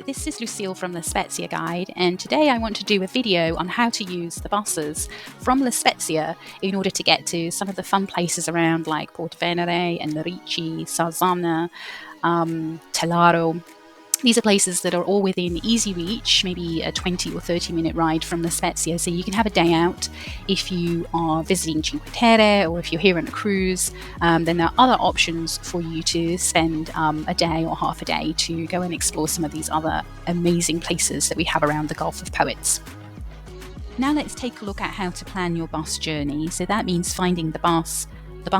this is Lucille from the Spezia Guide, and today I want to do a video on how to use the buses from La Spezia in order to get to some of the fun places around like Portovenere and Lerici, Sarzana, Tellaro. These are places that are all within easy reach, maybe a 20 or 30 minute ride from La Spezia, so you can have a day out if you are visiting Cinque Terre or if you're here on a cruise. Then there are other options for you to spend a day or half a day to go and explore some of these other amazing places that we have around the Gulf of Poets. Now let's take a look at how to plan your bus journey. So that means finding the bus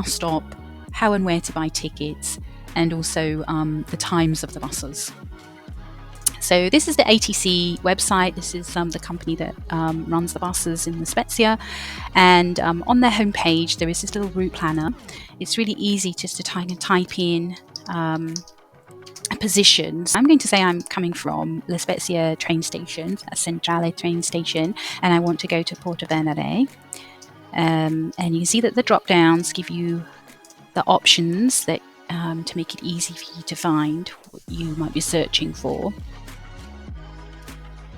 stop, how and where to buy tickets, and also the times of the buses. So this is the ATC website. This is the company that runs the buses in La Spezia, and on their homepage there is this little route planner. It's really easy just to type in a position. So I'm going to say I'm coming from La Spezia train station, a Centrale train station, and I want to go to Portovenere. And you can see that the drop downs give you the options that to make it easy for you to find what you might be searching for.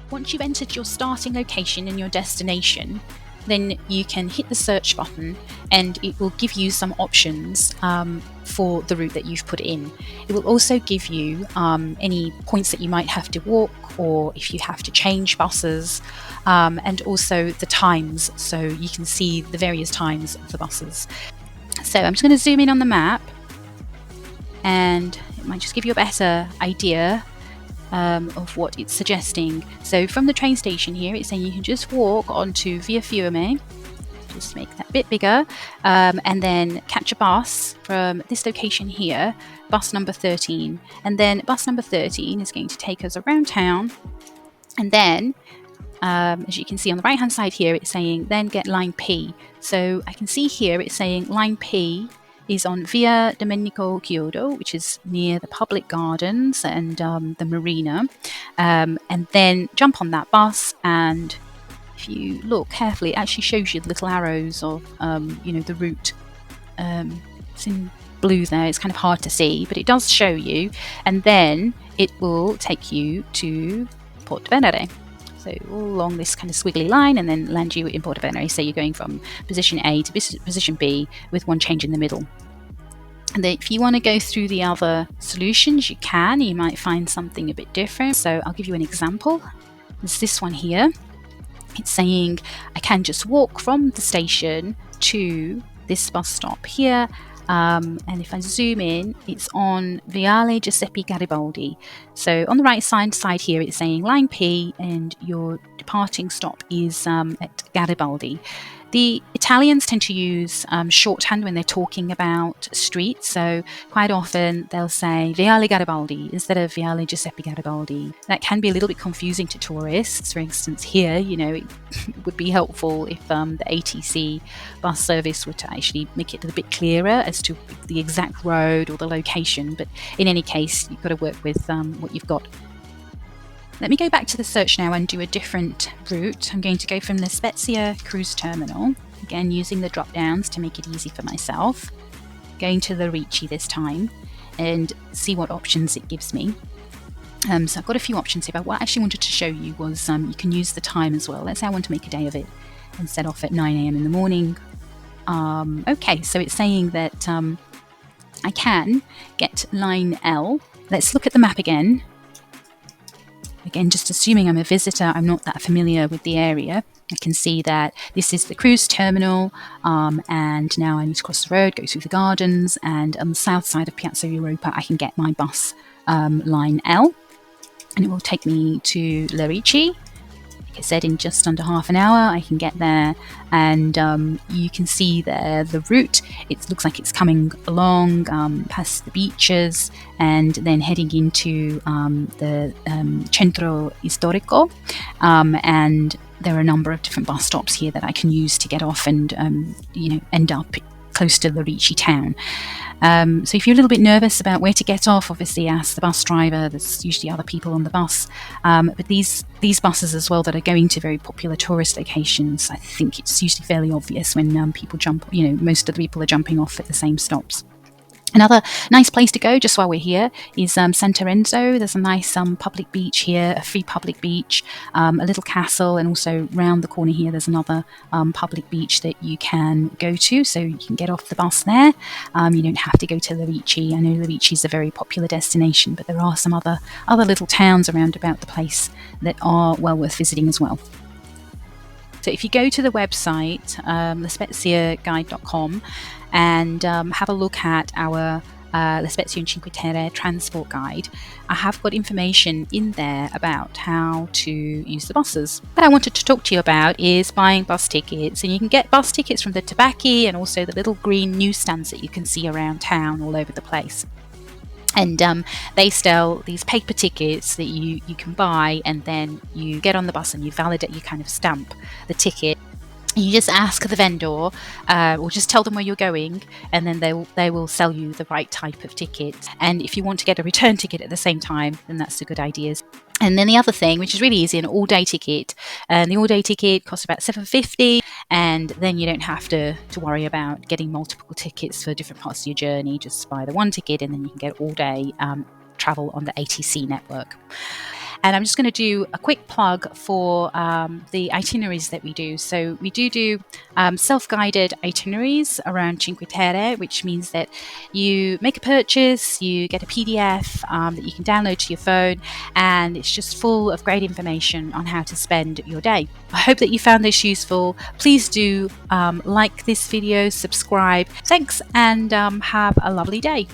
Once you've entered your starting location and your destination, then you can hit the search button and it will give you some options for the route that you've put in. It will also give you any points that you might have to walk, or if you have to change buses, and also the times, so you can see the various times of the buses. So I'm just going to zoom in on the map, and it might just give you a better idea of what it's suggesting. So from the train station here, it's saying you can just walk onto Via Fiume, just make that a bit bigger, and then catch a bus from this location here, bus number 13. And then bus number 13 is going to take us around town, and then as you can see on the right hand side here, it's saying then get line P. So I can see here it's saying line P is on Via Domenico Chiodo, which is near the public gardens and the marina, and then jump on that bus, and if you look carefully it actually shows you the little arrows of the route. It's in blue there, it's kind of hard to see, but it does show you, and then it will take you to Portovenere. So all along this kind of squiggly line, and then land you in Portovenere. So you're going from position A to position B with one change in the middle. And then if you want to go through the other solutions, you can. You might find something a bit different. So I'll give you an example. There's this one here. It's saying I can just walk from the station to this bus stop here. And if I zoom in, it's on Viale Giuseppe Garibaldi. So on the right side here, it's saying line P, and your departing stop is at Garibaldi. The Italians tend to use shorthand when they're talking about streets, so quite often they'll say Viale Garibaldi instead of Viale Giuseppe Garibaldi. That can be a little bit confusing to tourists. For instance, here, it would be helpful if the ATC bus service were to actually make it a little bit clearer as to the exact road or the location, but in any case, you've got to work with what you've got. Let me go back to the search now and do a different route. I'm going to go from the Spezia cruise terminal, again using the drop downs to make it easy for myself, going to Lerici this time, and see what options it gives me. So I've got a few options here, but what I actually wanted to show you was you can use the time as well. Let's say I want to make a day of it and set off at 9 a.m. in the morning. Okay, so it's saying that I can get line L. Let's look at the map again. Again, just assuming I'm a visitor, I'm not that familiar with the area. I can see that this is the cruise terminal, and now I need to cross the road, go through the gardens, and on the south side of Piazza Europa I can get my bus line L, and it will take me to Lerici. Like I said, in just under half an hour I can get there, and you can see there the route. It looks like it's coming along past the beaches and then heading into the Centro Storico, and there are a number of different bus stops here that I can use to get off and end up close to the Lerici town. So if you're a little bit nervous about where to get off, obviously ask the bus driver. There's usually other people on the bus, but these buses as well that are going to very popular tourist locations, I think it's usually fairly obvious when people jump, most of the people are jumping off at the same stops. Another nice place to go just while we're here is San Terenzo. There's a nice public beach here, a free public beach, a little castle, and also round the corner here there's another public beach that you can go to, so you can get off the bus there. You don't have to go to Lerici. I know Lerici is a very popular destination, but there are some other little towns around about the place that are well worth visiting as well. So if you go to the website, lespeziaguide.com, and have a look at our La Spezia and Cinque Terre transport guide, I have got information in there about how to use the buses. What I wanted to talk to you about is buying bus tickets, and you can get bus tickets from the tabacchi and also the little green newsstands that you can see around town all over the place. And they sell these paper tickets that you can buy, and then you get on the bus and you validate, you kind of stamp the ticket. You just ask the vendor, or just tell them where you're going, and then they will sell you the right type of ticket. And if you want to get a return ticket at the same time, then that's a good idea. And then the other thing, which is really easy, an all-day ticket. And the all-day ticket costs about $7.50, and then you don't have to worry about getting multiple tickets for different parts of your journey. Just buy the one ticket, and then you can get all-day travel on the ATC network. And I'm just going to do a quick plug for the itineraries that we do. So we do self-guided itineraries around Cinque Terre, which means that you make a purchase, you get a PDF that you can download to your phone, and it's just full of great information on how to spend your day. I hope that you found this useful. Please do like this video, subscribe. Thanks, and have a lovely day.